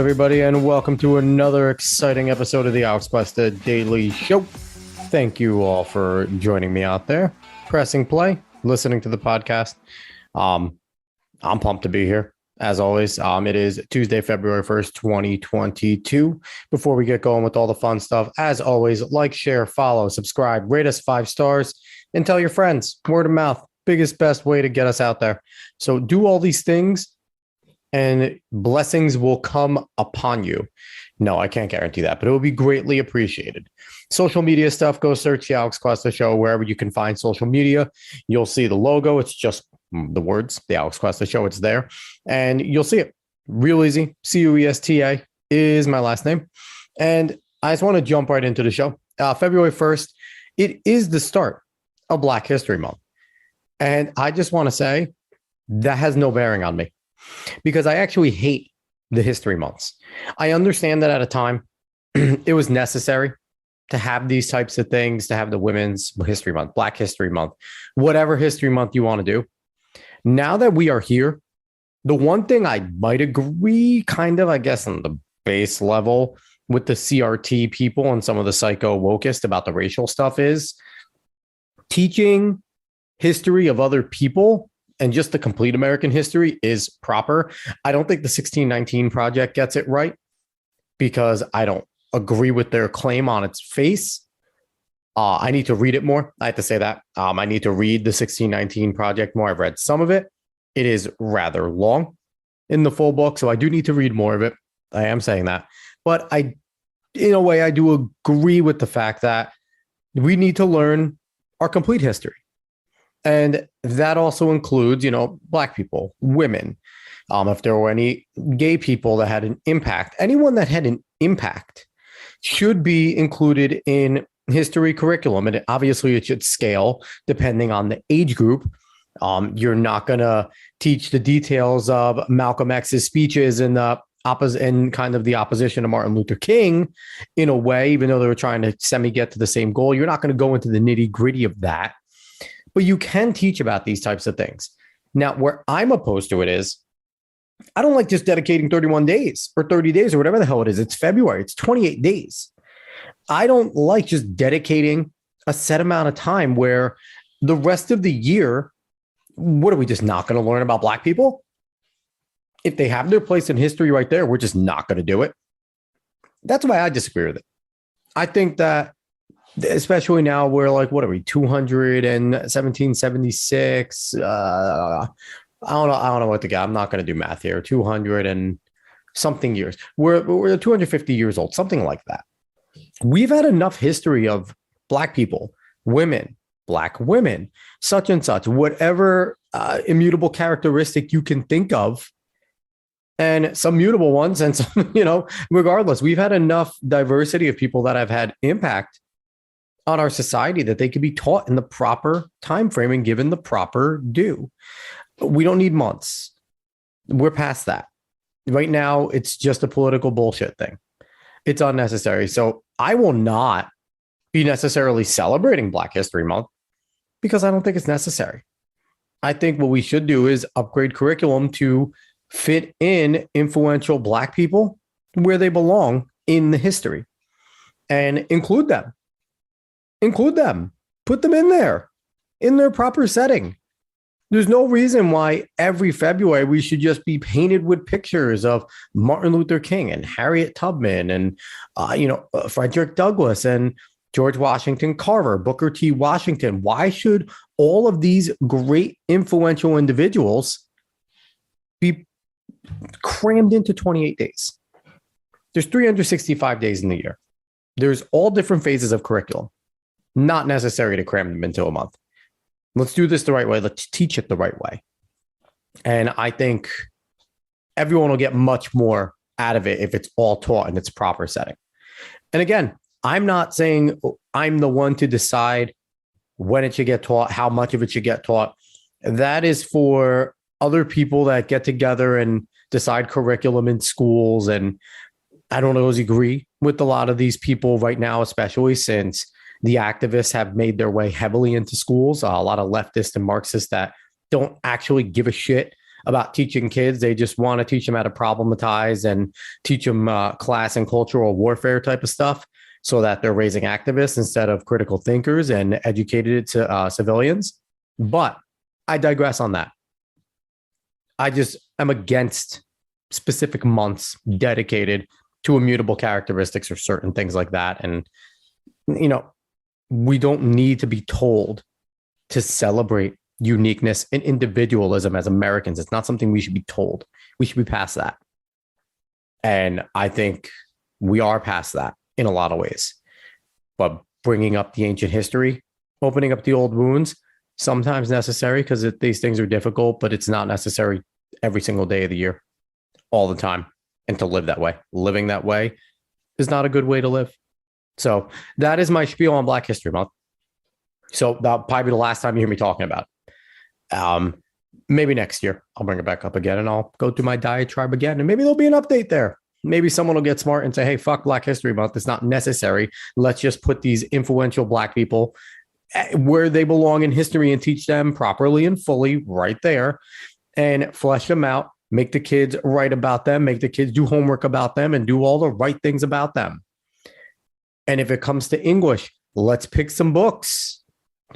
everybody, and welcome to another exciting episode of the Alex Quest Daily Show. Thank you all for joining me out there, pressing play, listening to the podcast. I'm pumped to be here, as always. It is Tuesday, February 1st, 2022. Before we get going with all the fun stuff, as always, like, share, follow, subscribe, rate us 5 stars, and tell your friends. Word of mouth, biggest, best way to get us out there. So do all these things, and blessings will come upon you. No, I can't guarantee that, but it will be greatly appreciated. Social media stuff, go search the Alex Quest Show wherever you can find social media. You'll see the logo. It's just the words, the Alex Quest Show. It's there, and you'll see it. Real easy. Cuesta is my last name. And I just want to jump right into the show. February 1st, it is the start of Black History Month. And I just want to say that has no bearing on me, because I actually hate the history months. I understand that at a time it was necessary to have these types of things, to have the Women's History Month, Black History Month, whatever history month you want to do. Now that we are here, the one thing I might agree kind of, I guess, on the base level with the CRT people and some of the psycho wokest about the racial stuff is teaching history of other people and just the complete American history is proper. I don't think the 1619 Project gets it right, because I don't agree with their claim on its face. I need to read it more. I have to say that. I need to read the 1619 Project more. I've read some of it. It is rather long in the full book, so I do need to read more of it. I am saying that. But in a way, I do agree with the fact that we need to learn our complete history. And that also includes, Black people, women. If there were any gay people that had an impact, anyone that had an impact should be included in history curriculum. And obviously it should scale depending on the age group. You're not going to teach the details of Malcolm X's speeches and kind of the opposition to Martin Luther King in a way, even though they were trying to get to the same goal. You're not going to go into the nitty gritty of that. But you can teach about these types of things. Now, where I'm opposed to it is, I don't like just dedicating 31 days or 30 days or whatever the hell it is. It's February. It's 28 days. I don't like just dedicating a set amount of time where the rest of the year, what are we just not going to learn about Black people? If they have their place in history right there, we're just not going to do it. That's why I disagree with it. I think that, especially now we're like, what are we, 1776? I don't know what to get. I'm not going to do math here. 200 and something years. We're 250 years old, something like that. We've had enough history of Black people, women, Black women, such and such, whatever immutable characteristic you can think of, and some mutable ones, and some, regardless, we've had enough diversity of people that have had impact on our society that they could be taught in the proper time frame and given the proper due. We don't need months. We're past that. Right now, it's just a political bullshit thing. It's unnecessary. So I will not be necessarily celebrating Black History Month, because I don't think it's necessary. I think what we should do is upgrade curriculum to fit in influential Black people where they belong in the history and include them. Put them in there, in their proper setting. There's no reason why every February we should just be painted with pictures of Martin Luther King and Harriet Tubman and, Frederick Douglass and George Washington Carver, Booker T. Washington. Why should all of these great influential individuals be crammed into 28 days? There's 365 days in the year. There's all different phases of curriculum. Not necessary to cram them into a month. Let's do this the right way. Let's teach it the right way. And I think everyone will get much more out of it if it's all taught in its proper setting. And again, I'm not saying I'm the one to decide when it should get taught, how much of it should get taught. That is for other people that get together and decide curriculum in schools. And I don't always agree with a lot of these people right now, especially since the activists have made their way heavily into schools. A lot of leftists and Marxists that don't actually give a shit about teaching kids. They just want to teach them how to problematize and teach them class and cultural warfare type of stuff so that they're raising activists instead of critical thinkers and educated civilians. But I digress on that. I just am against specific months dedicated to immutable characteristics or certain things like that. And, we don't need to be told to celebrate uniqueness and individualism as Americans. It's not something we should be told. We should be past that. And I think we are past that in a lot of ways. But bringing up the ancient history, opening up the old wounds, sometimes necessary because these things are difficult, but it's not necessary every single day of the year, all the time. And to live that way, living that way is not a good way to live. So that is my spiel on Black History Month. So that'll probably be the last time you hear me talking about it. Maybe next year I'll bring it back up again and I'll go through my diatribe again. And maybe there'll be an update there. Maybe someone will get smart and say, hey, fuck Black History Month. It's not necessary. Let's just put these influential Black people where they belong in history and teach them properly and fully right there and flesh them out, make the kids write about them, make the kids do homework about them and do all the right things about them. And if it comes to English, let's pick some books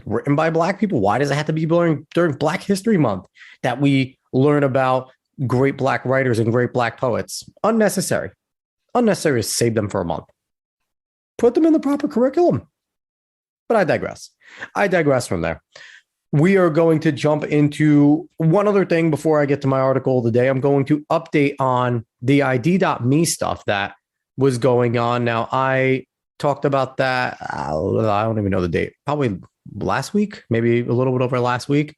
written by Black people. Why does it have to be during Black History Month that we learn about great Black writers and great Black poets? Unnecessary. Unnecessary to save them for a month. Put them in the proper curriculum. But I digress from there. We are going to jump into one other thing before I get to my article of the day. I'm going to update on the ID.me stuff that was going on. Now, I talked about that. I don't even know the date. Probably last week, maybe a little bit over last week.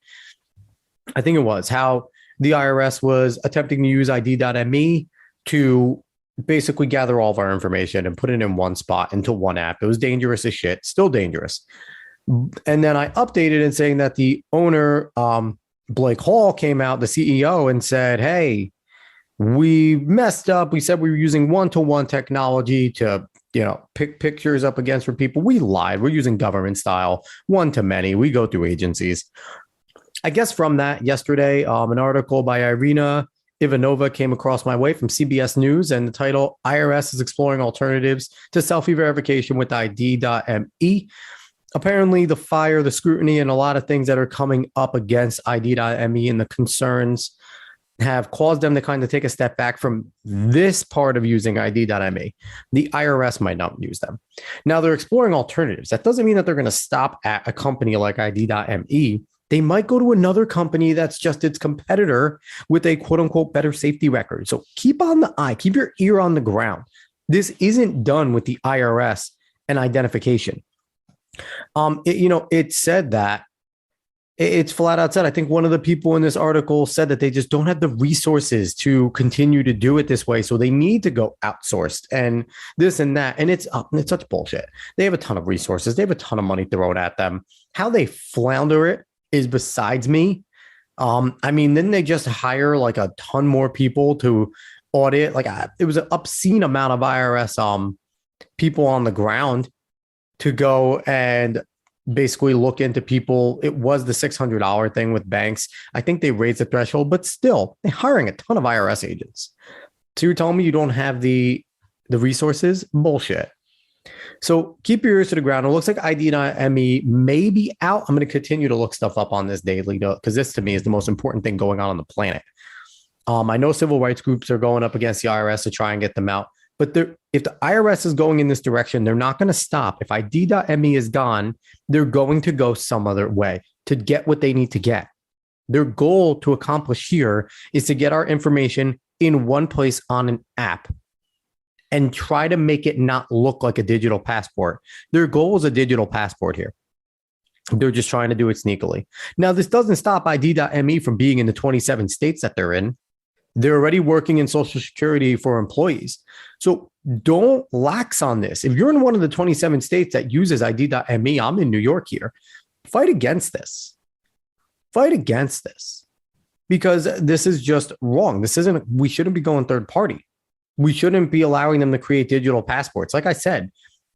I think it was how the IRS was attempting to use ID.me to basically gather all of our information and put it in one spot into one app. It was dangerous as shit, still dangerous. And then I updated and saying that the owner, Blake Hall, came out, the CEO, and said, hey, we messed up. We said we were using one-to-one technology to pick pictures up against for people. We lied. We're using government style, one-to-many. We go through agencies. I guess from that yesterday, an article by Irina Ivanova came across my way from CBS News, and the title, IRS is exploring alternatives to selfie verification with ID.me. Apparently, the fire, the scrutiny, and a lot of things that are coming up against ID.me and the concerns have caused them to kind of take a step back from this part of using ID.me. The IRS might not use them. Now, they're exploring alternatives. That doesn't mean that they're going to stop at a company like ID.me. They might go to another company that's just its competitor with a quote unquote better safety record. So keep on the eye, keep your ear on the ground. This isn't done with the IRS and identification. It said that it's flat out said. I think one of the people in this article said that they just don't have the resources to continue to do it this way. So they need to go outsourced and this and that. And it's such bullshit. They have a ton of resources. They have a ton of money thrown at them. How they flounder it is besides me. Then they just hire like a ton more people to audit. It was an obscene amount of IRS people on the ground to go and basically look into people. It was the $600 thing with banks. I think they raised the threshold, but still they're hiring a ton of IRS agents. So you're telling me you don't have the resources? Bullshit. So keep your ears to the ground. It looks like ID.me may be out. I'm going to continue to look stuff up on this daily because this to me is the most important thing going on the planet. I know civil rights groups are going up against the IRS to try and get them out. But if the IRS is going in this direction, they're not going to stop. If ID.me is gone, they're going to go some other way to get what they need to get. Their goal to accomplish here is to get our information in one place on an app and try to make it not look like a digital passport. Their goal is a digital passport here. They're just trying to do it sneakily. Now, this doesn't stop ID.me from being in the 27 states that they're in. They're already working in Social Security for employees. So don't lax on this. If you're in one of the 27 states that uses ID.me, I'm in New York here, fight against this. Fight against this because this is just wrong. We shouldn't be going third party. We shouldn't be allowing them to create digital passports. Like I said,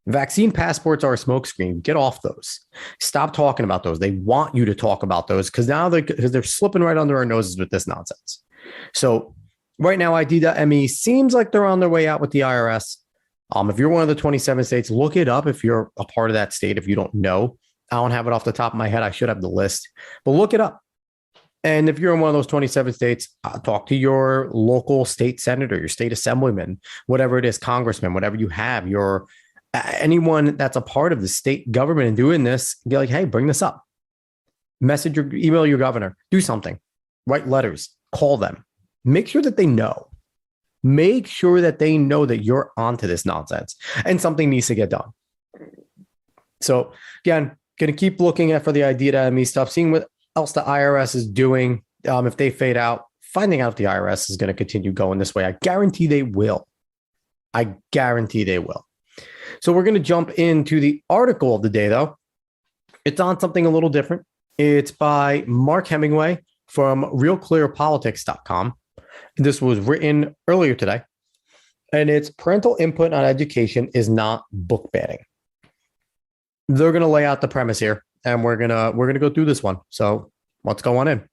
vaccine passports are a smokescreen. Get off those. Stop talking about those. They want you to talk about those because now they're slipping right under our noses with this nonsense. So right now, ID.me seems like they're on their way out with the IRS. If you're one of the 27 states, look it up if you're a part of that state. If you don't know, I don't have it off the top of my head. I should have the list, but look it up. And if you're in one of those 27 states, talk to your local state senator, your state assemblyman, whatever it is, congressman, whatever you have, your anyone that's a part of the state government and doing this, be like, hey, bring this up. Message or email your governor, do something, write letters, call them, make sure that they know. Make sure that they know that you're onto this nonsense and something needs to get done. So again, going to keep looking at for the ID.me stuff, seeing what else the IRS is doing. If they fade out, finding out if the IRS is going to continue going this way. I guarantee they will. I guarantee they will. So we're going to jump into the article of the day, though. It's on something a little different. It's by Mark Hemingway from realclearpolitics.com. This was written earlier today, and it's parental input on education is not book banning. They're going to lay out the premise here, and we're gonna go through this one. So let's go on in.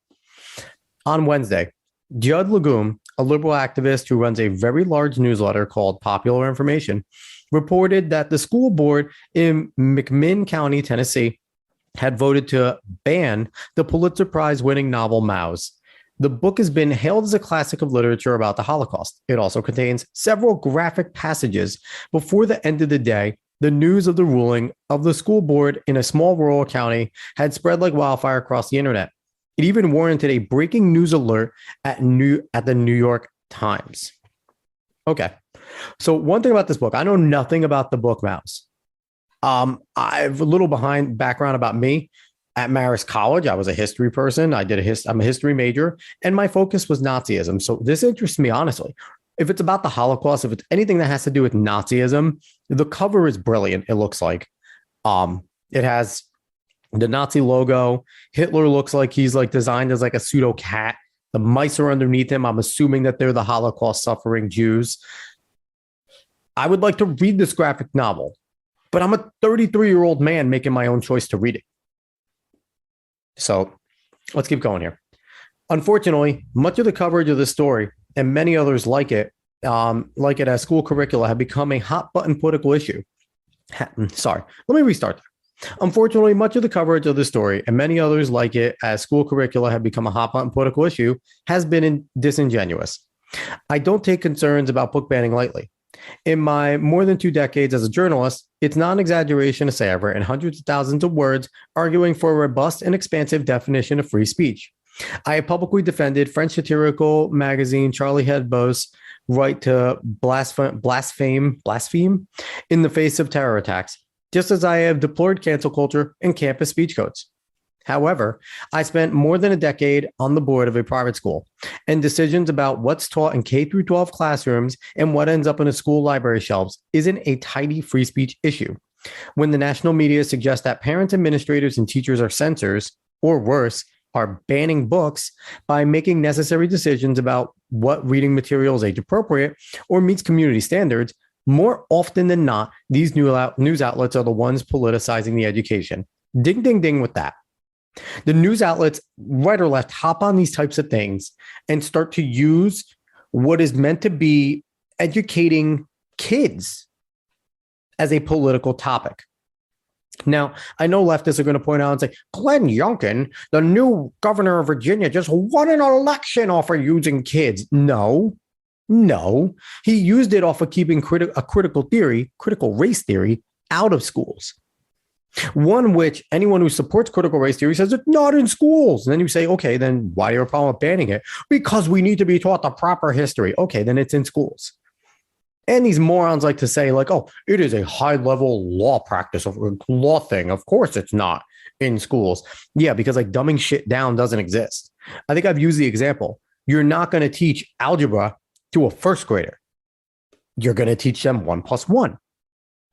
On Wednesday, Judd Legume, a liberal activist who runs a very large newsletter called Popular Information, reported that the school board in McMinn County, Tennessee, had voted to ban the Pulitzer Prize-winning novel Maus. The book has been hailed as a classic of literature about the Holocaust. It also contains several graphic passages. Before the end of the day, the news of the ruling of the school board in a small rural county had spread like wildfire across the internet. It even warranted a breaking news alert at the New York Times. Okay, so one thing about this book, I know nothing about the book Maus. I have a little background about me. At Marist College, I was a history person. I'm a history major, and my focus was Nazism. So this interests me, honestly. If it's about the Holocaust, if it's anything that has to do with Nazism, the cover is brilliant, it looks like. It has the Nazi logo. Hitler looks like he's like designed as like a pseudo cat. The mice are underneath him. I'm assuming that they're the Holocaust suffering Jews. I would like to read this graphic novel, but I'm a 33-year-old man making my own choice to read it. So let's keep going here. Unfortunately, much of the coverage of this story and many others like it as school curricula have become a hot button political issue. Sorry, let me restart there. Unfortunately, much of the coverage of this story and many others like it as school curricula have become a hot button political issue has been disingenuous. I don't take concerns about book banning lightly. In my more than 2 decades as a journalist, it's not an exaggeration to say I've written hundreds of thousands of words arguing for a robust and expansive definition of free speech. I have publicly defended French satirical magazine Charlie Hebdo's right to blaspheme in the face of terror attacks, just as I have deplored cancel culture and campus speech codes. However, I spent more than a decade on the board of a private school, and decisions about what's taught in K through 12 classrooms and what ends up in a school library shelves isn't a tidy free speech issue. When the national media suggests that parents, administrators, and teachers are censors, or worse, are banning books by making necessary decisions about what reading material is age appropriate or meets community standards, more often than not, these news outlets are the ones politicizing the education. Ding, ding, ding with that. The news outlets, right or left, hop on these types of things and start to use what is meant to be educating kids as a political topic. Now, I know leftists are going to point out and say, Glenn Youngkin, the new governor of Virginia, just won an election off of using kids. No. He used it off of keeping critical race theory out of schools. One which anyone who supports critical race theory says it's not in schools. And then you say, okay, then why do you have a problem with banning it? Because we need to be taught the proper history. Okay, then it's in schools. And these morons like to say like, oh, it is a high level law practice of law thing. Of course it's not in schools. Yeah, because like dumbing shit down doesn't exist. I think I've used the example. You're not going to teach algebra to a first grader. You're going to teach them 1 + 1,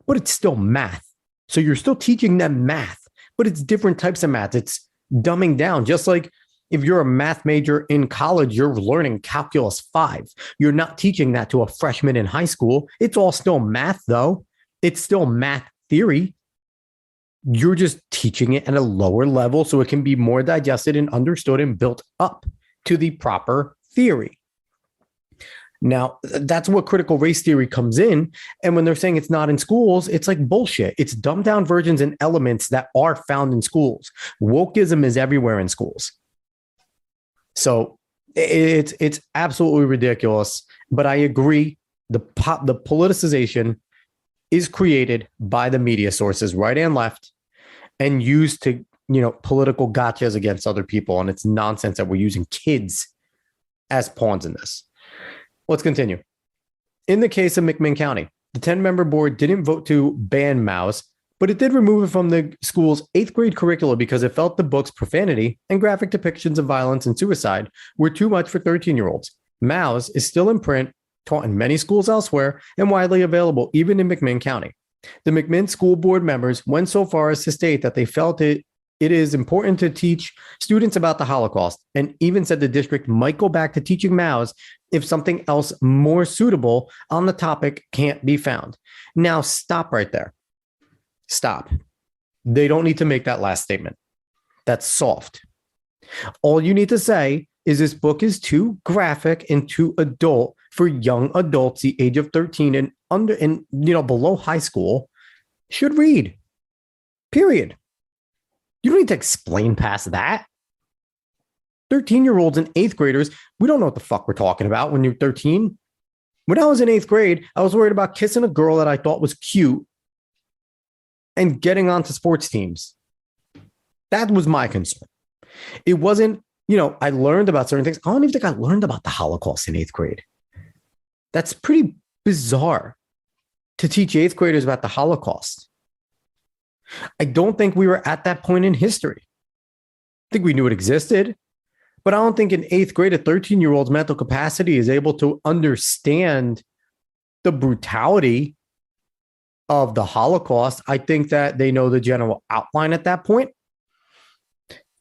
but it's still math. So you're still teaching them math, but it's different types of math. It's dumbing down. Just like if you're a math major in college, you're learning calculus 5. You're not teaching that to a freshman in high school. It's all still math, though. It's still math theory. You're just teaching it at a lower level so it can be more digested and understood and built up to the proper theory. Now, that's what critical race theory comes in. And when they're saying it's not in schools, it's like bullshit. It's dumbed down versions and elements that are found in schools. Wokeism is everywhere in schools. So it's absolutely ridiculous. But I agree. The politicization is created by the media sources, right and left, and used to, political gotchas against other people. And it's nonsense that we're using kids as pawns in this. Let's continue. In the case of McMinn County, the 10-member board didn't vote to ban Maus, but it did remove it from the school's 8th grade curricula because it felt the book's profanity and graphic depictions of violence and suicide were too much for 13-year-olds. Maus is still in print, taught in many schools elsewhere, and widely available even in McMinn County. The McMinn school board members went so far as to state that they felt it is important to teach students about the Holocaust, and even said the district might go back to teaching Maus if something else more suitable on the topic can't be found. Now, stop right there. Stop. They don't need to make that last statement. That's soft. All you need to say is this book is too graphic and too adult for young adults the age of 13 and under and below high school should read. Period. You don't need to explain past that. 13-year-olds and 8th graders, we don't know what the fuck we're talking about when you're 13. When I was in 8th grade, I was worried about kissing a girl that I thought was cute and getting onto sports teams. That was my concern. It wasn't, I learned about certain things. I don't even think I learned about the Holocaust in 8th grade. That's pretty bizarre to teach 8th graders about the Holocaust. I don't think we were at that point in history. I think we knew it existed, but I don't think in 8th grade, a 13-year-old's mental capacity is able to understand the brutality of the Holocaust. I think that they know the general outline at that point.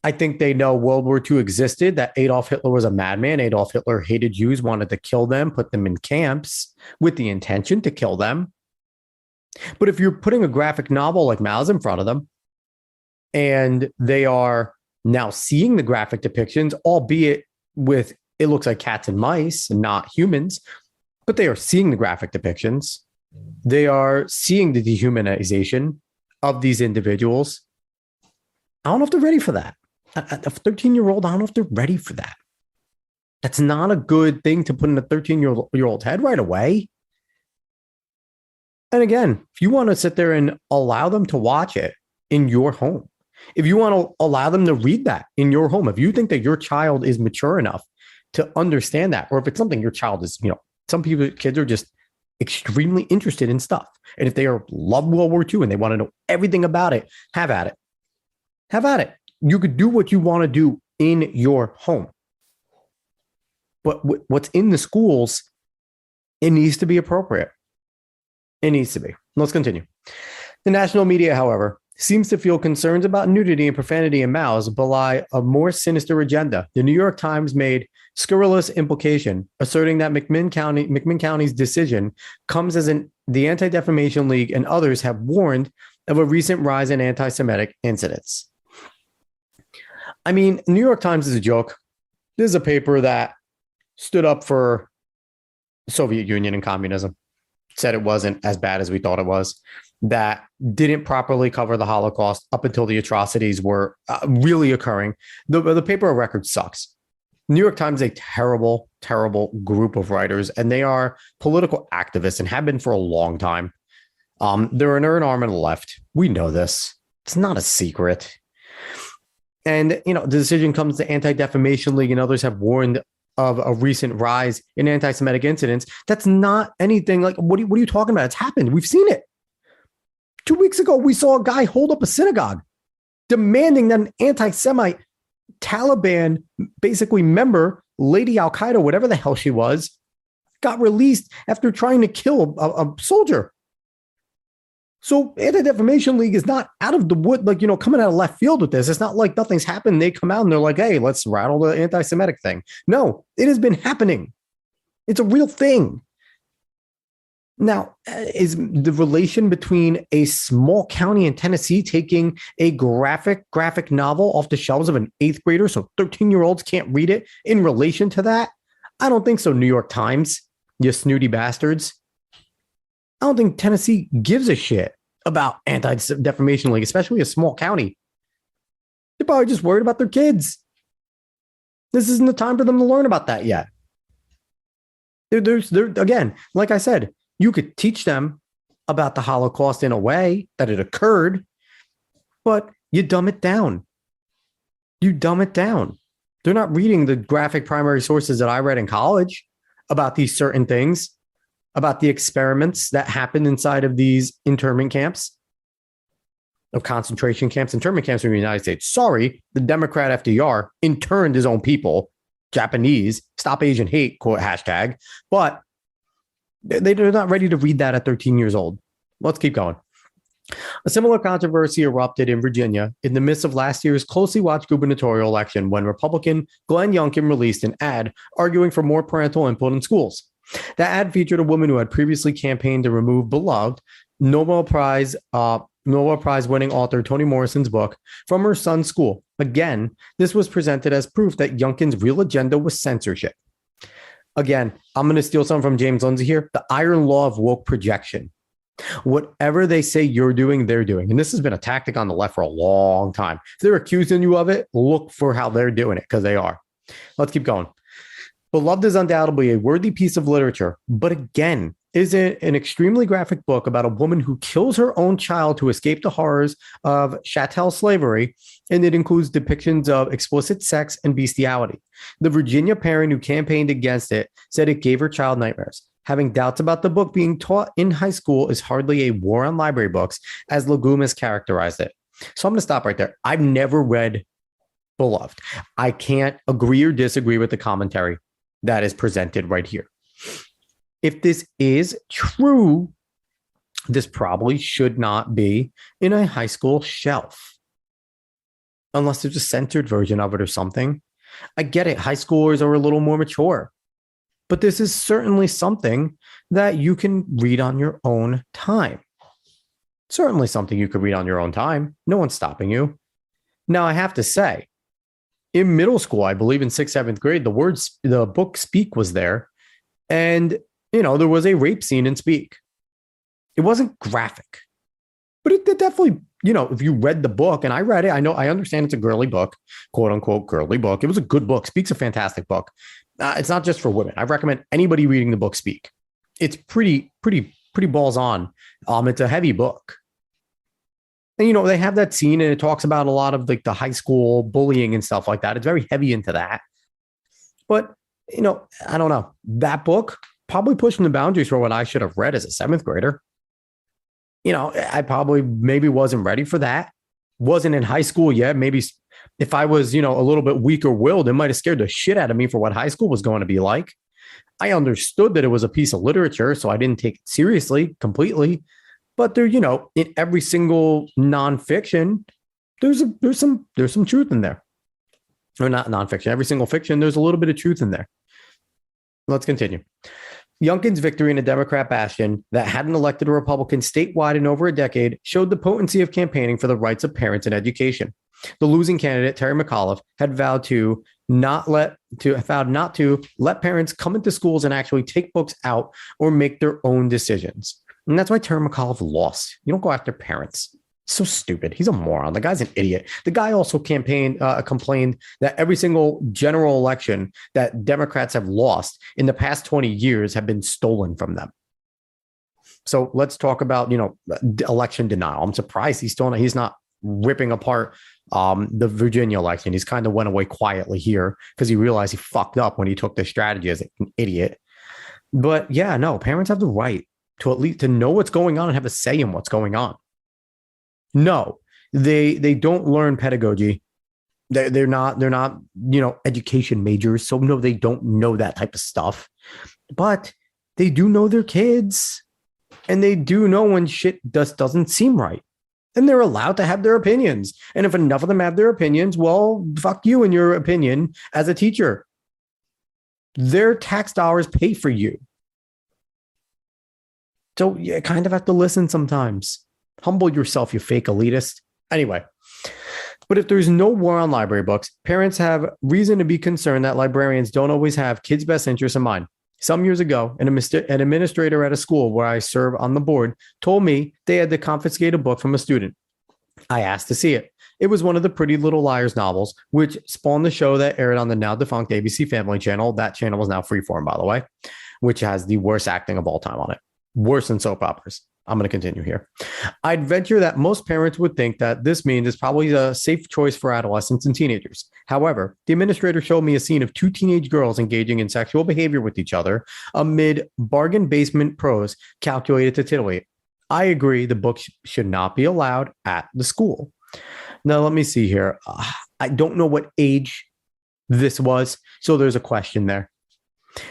I think they know World War II existed, that Adolf Hitler was a madman. Adolf Hitler hated Jews, wanted to kill them, put them in camps with the intention to kill them. But if you're putting a graphic novel like Maus in front of them, and they are now seeing the graphic depictions, albeit with, it looks like cats and mice and not humans, but they are seeing the graphic depictions. They are seeing the dehumanization of these individuals. I don't know if they're ready for that. A 13-year-old, I don't know if they're ready for that. That's not a good thing to put in a 13-year-old head right away. And again, if you want to sit there and allow them to watch it in your home, if you want to allow them to read that in your home, if you think that your child is mature enough to understand that, or if it's something your child is, some kids are just extremely interested in stuff. And if they love World War II and they want to know everything about it, have at it. Have at it. You could do what you want to do in your home. But what's in the schools, it needs to be appropriate. It needs to be. Let's continue. The national media, however, seems to feel concerns about nudity and profanity in Maus belie a more sinister agenda. The New York Times made scurrilous implication, asserting that McMinn County's decision comes as the Anti-Defamation League and others have warned of a recent rise in anti-Semitic incidents. I mean, New York Times is a joke. This is a paper that stood up for the Soviet Union and communism, said it wasn't as bad as we thought it was, that didn't properly cover the Holocaust up until the atrocities were really occurring. The paper of record sucks. New York Times is a terrible, terrible group of writers, and they are political activists and have been for a long time. They're an arm of the left. We know this. It's not a secret. And, the decision comes to Anti-Defamation League and others have warned of a recent rise in anti-Semitic incidents. That's not anything like, what are you talking about? It's happened. We've seen it. 2 weeks ago, we saw a guy hold up a synagogue demanding that an anti-Semite Taliban, basically member, Lady Al-Qaeda, whatever the hell she was, got released after trying to kill a soldier. So Anti-Defamation League is not out of the wood, coming out of left field with this. It's not like nothing's happened. They come out and they're like, hey, let's rattle the anti-Semitic thing. No, it has been happening. It's a real thing. Now, is the relation between a small county in Tennessee taking a graphic novel off the shelves of an 8th grader so 13-year-olds can't read it in relation to that? I don't think so, New York Times, you snooty bastards. I don't think Tennessee gives a shit about Anti-Defamation League, especially a small county. They're probably just worried about their kids. This isn't the time for them to learn about that yet. Again, like I said, you could teach them about the Holocaust in a way that it occurred, but you dumb it down. You dumb it down. They're not reading the graphic primary sources that I read in college about these certain things, about the experiments that happened inside of these internment camps, of concentration camps, internment camps in the United States. Sorry, the Democrat FDR interned his own people, Japanese, stop Asian hate, quote, hashtag, but they're not ready to read that at 13 years old. Let's keep going. A similar controversy erupted in Virginia in the midst of last year's closely watched gubernatorial election when Republican Glenn Youngkin released an ad arguing for more parental input in schools. The ad featured a woman who had previously campaigned to remove beloved Nobel Prize winning author Toni Morrison's book from her son's school. Again, this was presented as proof that Youngkin's real agenda was censorship. Again, I'm going to steal something from James Lindsay here. The iron law of woke projection. Whatever they say you're doing, they're doing. And this has been a tactic on the left for a long time. If they're accusing you of it, look for how they're doing it, because they are. Let's keep going. Beloved is undoubtedly a worthy piece of literature, but again, is it an extremely graphic book about a woman who kills her own child to escape the horrors of chattel slavery, and it includes depictions of explicit sex and bestiality. The Virginia parent who campaigned against it said it gave her child nightmares. Having doubts about the book being taught in high school is hardly a war on library books, as Legum has characterized it. So I'm going to stop right there. I've never read Beloved. I can't agree or disagree with the commentary that is presented right here. If this is true, this probably should not be in a high school shelf, unless there's a censored version of it or something. I get it. High schoolers are a little more mature. But this is certainly something that you can read on your own time. Certainly something you could read on your own time. No one's stopping you. Now, I have to say, in middle school, I believe in 6th, 7th grade, the book Speak was there. And, there was a rape scene in Speak. It wasn't graphic, but it definitely, if you read the book, and I read it, I understand it's a girly book, quote unquote girly book. It was a good book. Speak's a fantastic book. It's not just for women. I recommend anybody reading the book Speak. It's pretty balls on. It's a heavy book. And, they have that scene and it talks about a lot of the high school bullying and stuff like that. It's very heavy into that. But, I don't know. That book probably pushing the boundaries for what I should have read as a 7th grader. I probably maybe wasn't ready for that. Wasn't in high school yet. Maybe if I was, a little bit weaker willed, it might have scared the shit out of me for what high school was going to be like. I understood that it was a piece of literature, so I didn't take it seriously completely. But there, in every single nonfiction, there's some truth in there. Or not nonfiction. Every single fiction, there's a little bit of truth in there. Let's continue. Youngkin's victory in a Democrat bastion that hadn't elected a Republican statewide in over a decade showed the potency of campaigning for the rights of parents in education. The losing candidate, Terry McAuliffe, had vowed not to let parents come into schools and actually take books out or make their own decisions. And that's why Terry McAuliffe lost. You don't go after parents. So stupid. He's a moron. The guy's an idiot. The guy also complained that every single general election that Democrats have lost in the past 20 years have been stolen from them. So let's talk about, election denial. I'm surprised he's not ripping apart the Virginia election. He's kind of went away quietly here because he realized he fucked up when he took this strategy as an idiot. But yeah, no, parents have the right to at least to know what's going on and have a say in what's going on. No, they don't learn pedagogy. They're not, education majors. So no, they don't know that type of stuff, but they do know their kids and they do know when shit just doesn't seem right. And they're allowed to have their opinions. And if enough of them have their opinions, well, fuck you and your opinion as a teacher. Their tax dollars pay for you. So you kind of have to listen sometimes. Humble yourself, you fake elitist. Anyway, But if there's no war on library books, parents have reason to be concerned that librarians don't always have kids' best interests in mind. Some years ago, an administrator at a school where I serve on the board told me they had to confiscate a book from a student. I asked to see it. It was one of the Pretty Little Liars novels, which spawned the show that aired on the now defunct ABC Family Channel. That channel is now Freeform, by the way, which has the worst acting of all time on it. Worse than soap operas. I'm going to continue here. I'd venture that most parents would think that this means it's probably a safe choice for adolescents and teenagers. However, the administrator showed me a scene of two teenage girls engaging in sexual behavior with each other amid bargain basement prose calculated to titillate. I agree the book should not be allowed at the school. Now, let me see here. I don't know what age this was, so there's a question there.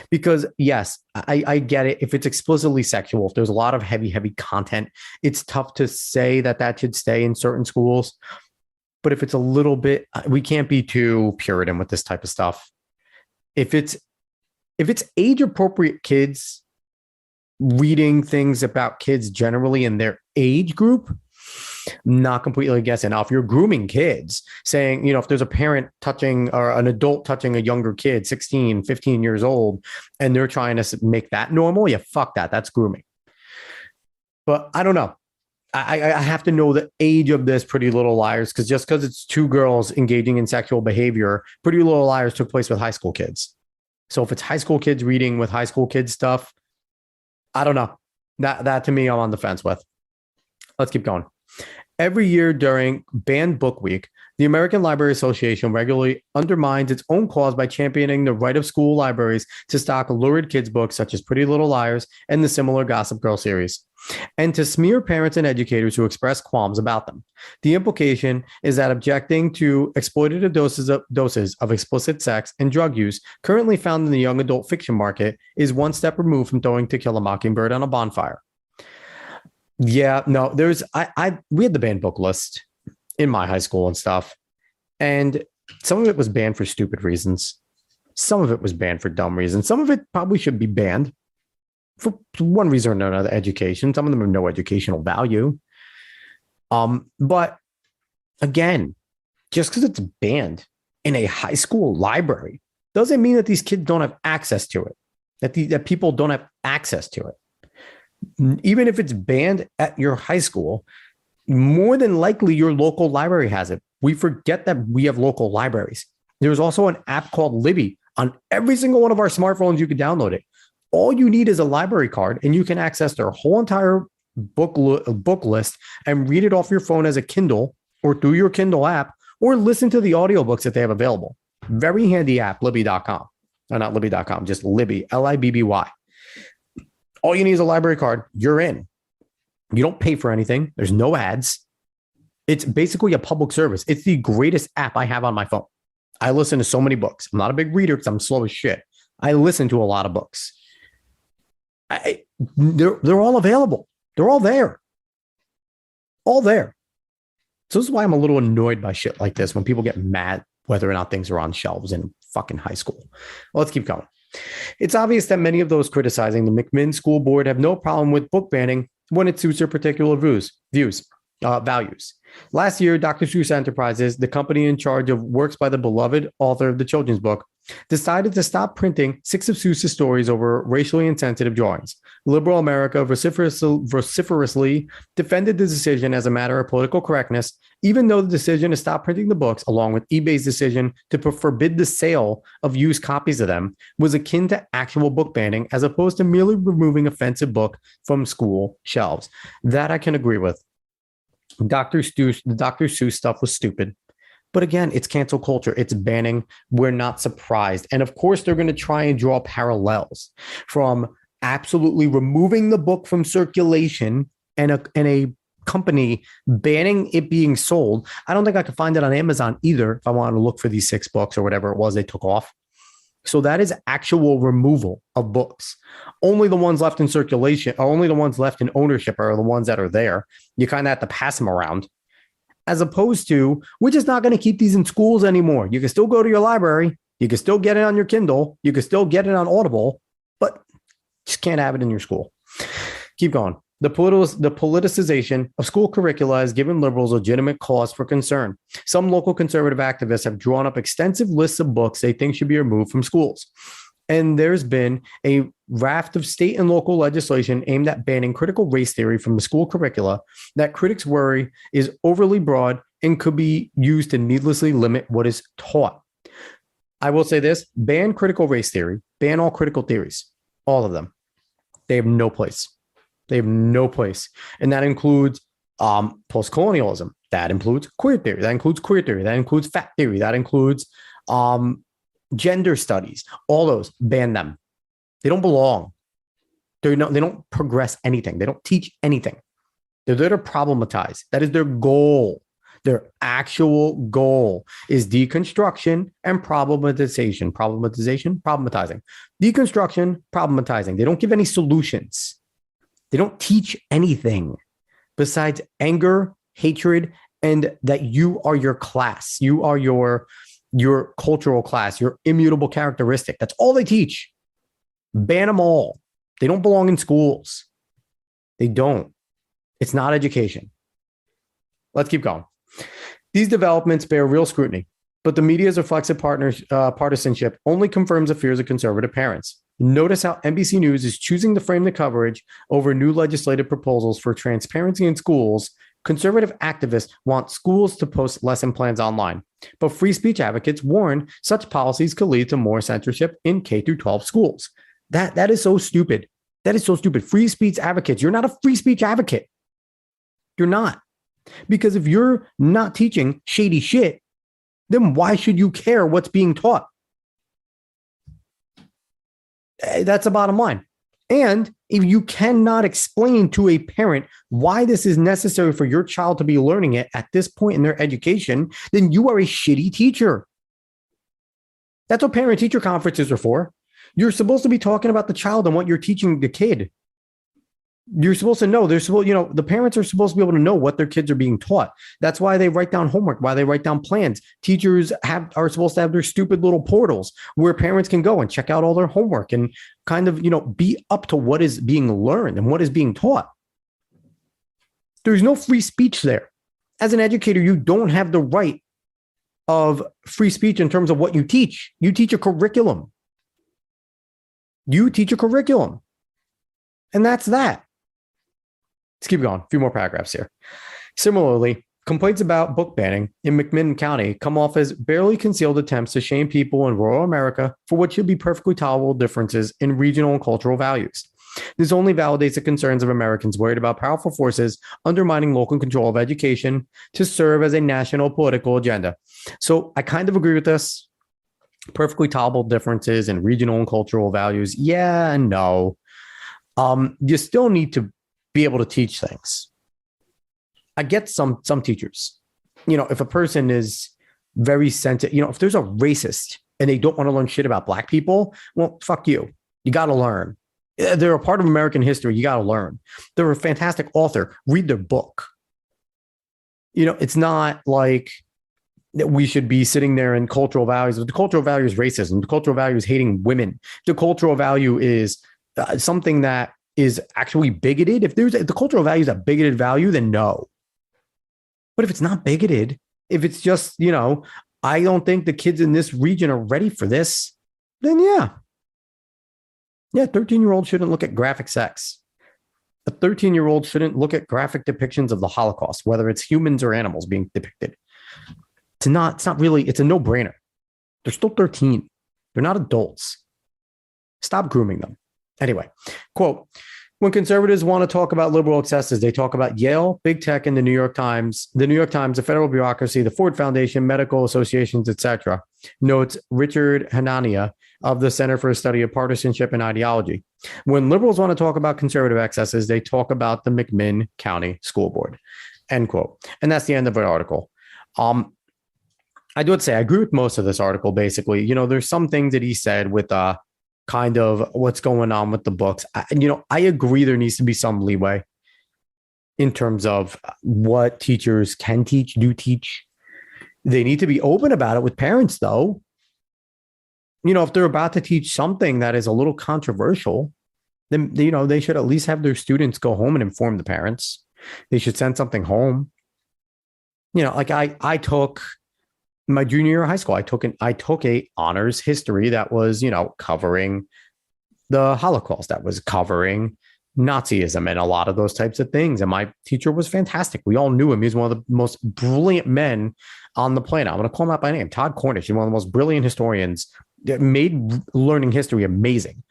Because yes, I get it. If it's explicitly sexual, if there's a lot of heavy content, it's tough to say that should stay in certain schools. But if it's a little bit, we can't be too Puritan with this type of stuff. If it's age appropriate kids reading things about kids generally in their age group, not completely guessing. Now, if you're grooming kids, saying, if there's a parent touching or an adult touching a younger kid, 16, 15 years old, and they're trying to make that normal, yeah, fuck that. That's grooming. But I don't know. I have to know the age of this Pretty Little Liars, because just because it's two girls engaging in sexual behavior, Pretty Little Liars took place with high school kids. So if it's high school kids reading with high school kids stuff, I don't know. That to me, I'm on the fence with. Let's keep going. Every year during Banned Book Week, the American Library Association regularly undermines its own cause by championing the right of school libraries to stock lurid kids' books such as Pretty Little Liars and the similar Gossip Girl series, and to smear parents and educators who express qualms about them. The implication is that objecting to exploitative doses of explicit sex and drug use currently found in the young adult fiction market is one step removed from throwing To Kill a Mockingbird on a bonfire. Yeah, no, we had the banned book list in my high school and stuff. And some of it was banned for stupid reasons. Some of it was banned for dumb reasons. Some of it probably should be banned for one reason or another, education. Some of them have no educational value. But again, just because it's banned in a high school library doesn't mean that these kids don't have access to it, that people don't have access to it. Even if it's banned at your high school, more than likely your local library has it. We forget that we have local libraries. There's also an app called Libby on every single one of our smartphones. You can download it. All you need is a library card, and you can access their whole entire book list and read it off your phone as a Kindle or through your Kindle app, or listen to the audiobooks that they have available. Very handy app, Libby.com. Or not Libby.com, just Libby, Libby. All you need is a library card. You're in. You don't pay for anything. There's no ads. It's basically a public service. It's the greatest app I have on my phone. I listen to so many books. I'm not a big reader because I'm slow as shit. I listen to a lot of books. They're all available. They're all there. All there. So this is why I'm a little annoyed by shit like this when people get mad whether or not things are on shelves in fucking high school. Well, let's keep going. It's obvious that many of those criticizing the McMinn School Board have no problem with book banning when it suits their particular values. Last year, Dr. Seuss Enterprises, the company in charge of works by the beloved author of the children's book, decided to stop printing 6 of Seuss's stories over racially insensitive drawings. Liberal America vociferously defended the decision as a matter of political correctness, even though the decision to stop printing the books, along with eBay's decision to forbid the sale of used copies of them, was akin to actual book banning, as opposed to merely removing offensive book from school shelves. That I can agree with. The Dr. Seuss stuff was stupid. But again, it's cancel culture. It's banning. We're not surprised. And of course, they're going to try and draw parallels from absolutely removing the book from circulation and a company banning it being sold. I don't think I could find it on Amazon either if I wanted to look for these 6 books or whatever it was they took off. So that is actual removal of books. Only the ones left in circulation, or only the ones left in ownership are the ones that are there. You kind of have to pass them around. As opposed to, we're just not going to keep these in schools anymore. You can still go to your library. You can still get it on your Kindle. You can still get it on Audible, but just can't have it in your school. Keep going. The politicization of school curricula has given liberals legitimate cause for concern. Some local conservative activists have drawn up extensive lists of books they think should be removed from schools. And there's been a raft of state and local legislation aimed at banning critical race theory from the school curricula that critics worry is overly broad and could be used to needlessly limit what is taught. I will say this: ban critical race theory, ban all critical theories, all of them. They have no place. They have no place. And that includes post-colonialism. That includes queer theory. That includes queer theory. That includes fat theory. That includes gender studies. All those, ban them. They don't belong. They don't progress anything. They don't teach anything. They're there to problematize. That is their goal. Their actual goal is deconstruction and problematization. Problematizing. Deconstruction, problematizing. They don't give any solutions. They don't teach anything besides anger, hatred, and that you are your class. You are your cultural class, your immutable characteristic. That's all they teach. Ban them all. They don't belong in schools. They don't. It's not education. Let's keep going. These developments bear real scrutiny, but the media's reflexive partisanship only confirms the fears of conservative parents. Notice how NBC News is choosing to frame the coverage over new legislative proposals for transparency in schools. Conservative activists want schools to post lesson plans online, but free speech advocates warn such policies could lead to more censorship in K-12 schools. That is so stupid. That is so stupid. Free speech advocates. You're not a free speech advocate. You're not. Because if you're not teaching shady shit, then why should you care what's being taught? That's the bottom line. And if you cannot explain to a parent why this is necessary for your child to be learning it at this point in their education, then you are a shitty teacher. That's what parent-teacher conferences are for. You're supposed to be talking about the child and what you're teaching the kid. You're supposed to know. The parents are supposed to be able to know what their kids are being taught. That's why they write down homework, why they write down plans. Teachers are supposed to have their stupid little portals where parents can go and check out all their homework and kind of, be up to what is being learned and what is being taught. There's no free speech there. As an educator, you don't have the right of free speech in terms of what you teach. You teach a curriculum. And that's that. Let's keep going. A few more paragraphs here. Similarly, complaints about book banning in McMinn County come off as barely concealed attempts to shame people in rural America for what should be perfectly tolerable differences in regional and cultural values. This only validates the concerns of Americans worried about powerful forces undermining local control of education to serve as a national political agenda. So I kind of agree with this. Perfectly tolerable differences in regional and cultural values. Yeah and no. You still need to be able to teach things. I get some teachers, if a person is very sensitive, if there's a racist and they don't want to learn shit about black people, well, fuck you. You got to learn. They're a part of American history. You got to learn. They're a fantastic author. Read their book. It's not like that we should be sitting there in cultural values. The cultural value is racism. The cultural value is hating women. The cultural value is something that is actually bigoted. If the cultural value is a bigoted value, then no. But if it's not bigoted, if it's just, I don't think the kids in this region are ready for this, then yeah. Yeah, 13-year-old shouldn't look at graphic sex. A 13-year-old shouldn't look at graphic depictions of the Holocaust, whether it's humans or animals being depicted. It's a no-brainer. They're still 13. They're not adults. Stop grooming them. Anyway, quote, when conservatives want to talk about liberal excesses, they talk about Yale, big tech, and the New York Times, the federal bureaucracy, the Ford Foundation, medical associations, etc., notes Richard Hanania of the Center for the Study of Partisanship and Ideology. When liberals want to talk about conservative excesses, they talk about the McMinn County School Board, end quote. And that's the end of the article. I would say I agree with most of this article, basically. There's some things that he said with kind of what's going on with the books. I agree there needs to be some leeway in terms of what teachers can teach, do teach. They need to be open about it with parents, though. If they're about to teach something that is a little controversial, then, they should at least have their students go home and inform the parents. They should send something home. Like I took my junior year of high school, I took a honors history that was, covering the Holocaust, that was covering Nazism and a lot of those types of things. And my teacher was fantastic. We all knew him. He's one of the most brilliant men on the planet. I'm going to call him out by name, Todd Cornish. He's one of the most brilliant historians that made learning history amazing.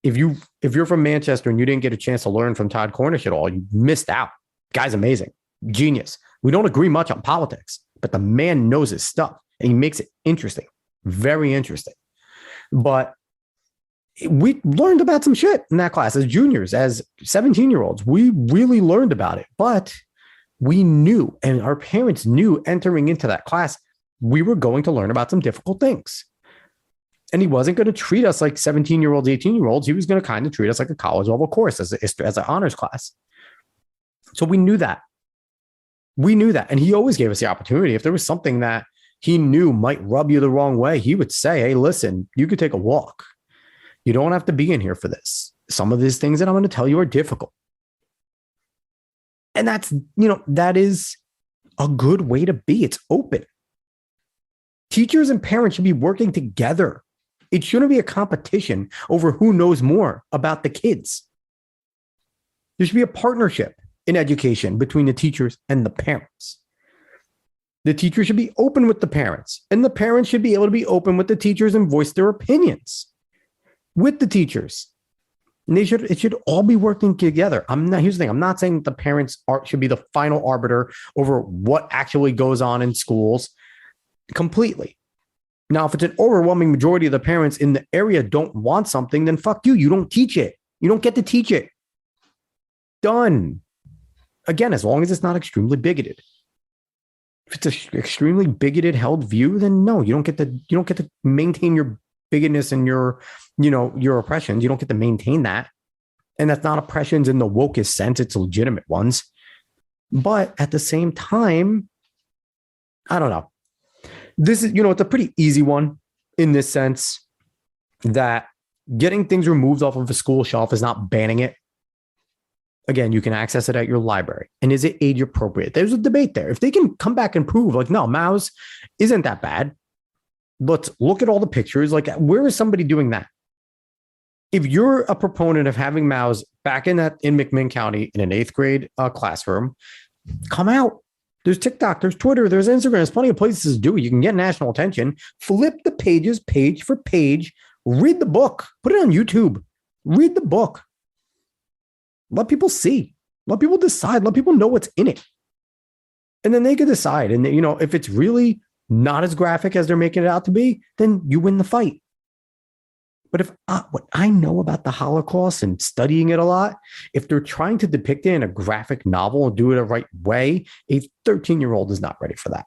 If you're from Manchester and you didn't get a chance to learn from Todd Cornish at all, you missed out. Guy's amazing. Genius. We don't agree much on politics, but the man knows his stuff and he makes it interesting. Very interesting. But we learned about some shit in that class as juniors, as 17-year-olds. We really learned about it, but we knew, and our parents knew entering into that class, we were going to learn about some difficult things. And he wasn't going to treat us like 17-year-olds, 18-year-olds. He was going to kind of treat us like a college level course as an honors class. So we knew that. And he always gave us the opportunity. If there was something that he knew might rub you the wrong way, he would say, hey, listen, you could take a walk. You don't have to be in here for this. Some of these things that I'm going to tell you are difficult. And that is a good way to be. It's open. Teachers and parents should be working together. It shouldn't be a competition over who knows more about the kids. There should be a partnership in education between the teachers and the parents. The teachers should be open with the parents, and the parents should be able to be open with the teachers and voice their opinions with the teachers. And it should all be working together. Here's the thing. I'm not saying that the parents should be the final arbiter over what actually goes on in schools completely. Now, if it's an overwhelming majority of the parents in the area don't want something, then fuck you. You don't teach it. You don't get to teach it. Done. Again, as long as it's not extremely bigoted. If it's an extremely bigoted held view, then no, you don't get to maintain your bigotness and your oppressions. You don't get to maintain that. And that's not oppressions in the wokest sense. It's legitimate ones. But at the same time, I don't know. This is, it's a pretty easy one in this sense that getting things removed off of a school shelf is not banning it. Again, you can access it at your library. And is it age appropriate? There's a debate there. If they can come back and prove like, no, Mao's isn't that bad. Let's look at all the pictures. Like, where is somebody doing that? If you're a proponent of having Mao's back in McMinn County in an 8th grade classroom, come out. There's TikTok, there's Twitter, there's Instagram. There's plenty of places to do it. You can get national attention. Flip the pages, page for page. Read the book. Put it on YouTube. Read the book. Let people see. Let people decide. Let people know what's in it. And then they can decide. And, if it's really not as graphic as they're making it out to be, then you win the fight. But if what I know about the Holocaust and studying it a lot, if they're trying to depict it in a graphic novel and do it the right way, a 13-year-old is not ready for that.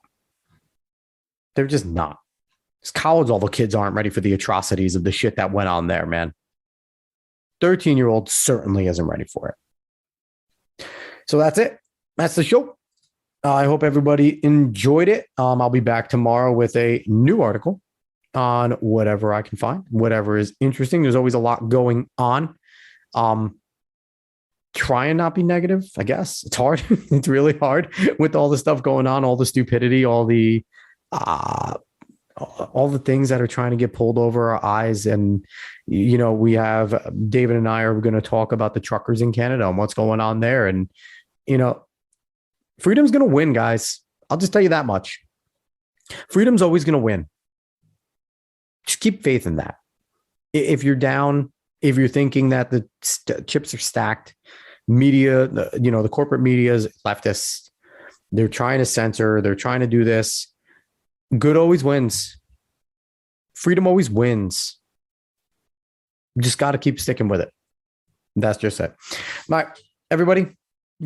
They're just not. It's college, all the kids aren't ready for the atrocities of the shit that went on there, man. 13-year-old certainly isn't ready for it. So that's it. That's the show. I hope everybody enjoyed it. I'll be back tomorrow with a new article on whatever I can find, whatever is interesting. There's always a lot going on. Try and not be negative, I guess. It's hard. It's really hard with all the stuff going on, all the stupidity, all the things that are trying to get pulled over our eyes. And, we have David and I are going to talk about the truckers in Canada and what's going on there. And, freedom's going to win, guys. I'll just tell you that much. Freedom's always going to win. Just keep faith in that. If you're down, if you're thinking that the chips are stacked, media, the corporate media is leftist. They're trying to censor. They're trying to do this. Good always wins. Freedom always wins. You just got to keep sticking with it. That's just it. All right, everybody,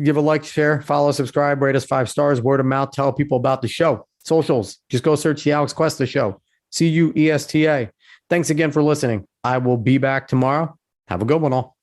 give a like, share, follow, subscribe, rate us 5 stars, word of mouth, tell people about the show. Socials, just go search the Alex Cuesta Show. CUESTA. Thanks again for listening. I will be back tomorrow. Have a good one all.